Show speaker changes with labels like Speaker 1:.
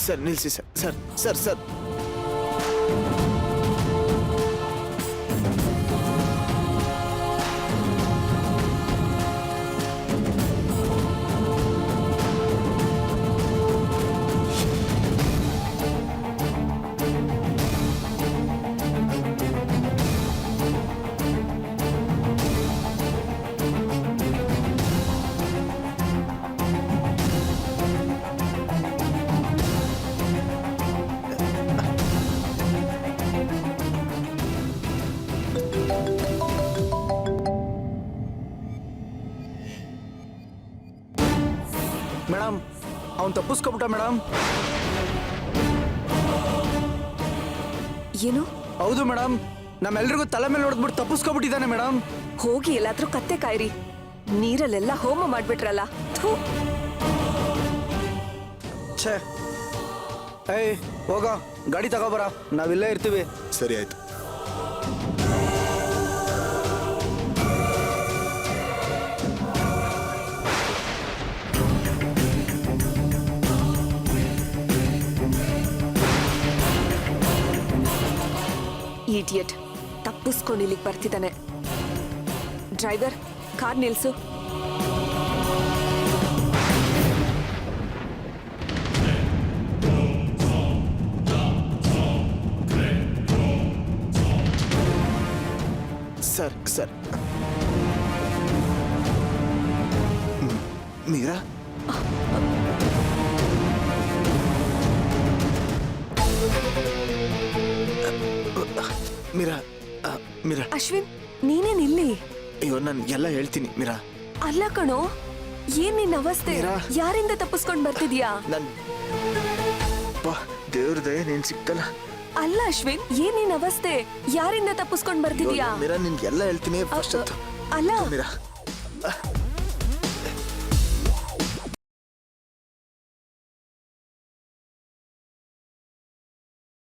Speaker 1: Sir ನಿಲ್ಲಿಸಿ sir sir sir sir madam ಅವನು ತಪ್ಪಿಸ್ಕೊಬಿಟ್ಟ madam.
Speaker 2: ಏನು?
Speaker 1: ಹೌದು ಮೇಡಮ್, ನಮ್ಮೆಲ್ರಿಗೂ ತಲೆ ಮೇಲೆ ಹೊಡೆದ್ಬಿಟ್ಟು ತಪ್ಪಿಸ್ಕೊಬಿಟ್ಟಿದ್ದಾನೆ ಮೇಡಮ್.
Speaker 2: ಹೋಗಿ ಎಲ್ಲಾದ್ರೂ ಕತ್ತೆ ಕಾಯಿರಿ, ನೀರಲ್ಲೆಲ್ಲ ಹೋಮ ಮಾಡ್ಬಿಟ್ರಲ್ಲ. ಥು.
Speaker 1: ಛೇ, ಏಯ್ ಹೋಗ ಗಾಡಿ ತಗೋಬರ, ನಾವಿಲ್ಲೇ ಇರ್ತೀವಿ.
Speaker 3: ಸರಿ ಆಯ್ತು.
Speaker 2: ಇಡಿಯಟ್, ತಪ್ಪಿಸ್ಕೊಂಡು ಇಲ್ಲಿಗೆ ಬರ್ತಿದ್ದಾನೆ. ಡ್ರೈವರ್, ಕಾರ್ ನಿಲ್ಸು.
Speaker 1: Sir sir Meera, Meera Meera.
Speaker 2: ಅಶ್ವಿನ್, ನೀನೇನ್ ಇಲ್ಲಿ?
Speaker 1: ಅಯ್ಯೋ ನಾನು ಎಲ್ಲ ಹೇಳ್ತೀನಿ ಮೀರಾ.
Speaker 2: ಅಲ್ಲ ಕಣೋ, ಏನ್ ನಿನ್ನ ಅವಸ್ಥೆ?
Speaker 1: ಮೀರಾ.
Speaker 2: ಯಾರಿಂದ ತಪ್ಪಿಸ್ಕೊಂಡ್ ಬರ್ತಿದ್ಯಾ?
Speaker 1: ನನ್ ದೇವ್ರ ದಯ ನೀನ್ ಸಿಕ್ತಲ್ಲ.
Speaker 2: ಅಲ್ಲ ಅಶ್ವಿನ್, ಏನ್ ನಿನ್ನ ಅವಸ್ಥೆ? ಯಾರಿಂದ ತಪ್ಪಿಸ್ಕೊಂಡ್ ಬರ್ತಿದ್ಯಾ?
Speaker 1: ಮೀರಾ ನಿನ್ಗೆಲ್ಲ ಹೇಳ್ತೀನಿ ಫಸ್ಟ್.
Speaker 2: ಅಲ್ಲ
Speaker 1: ಮೀರಾ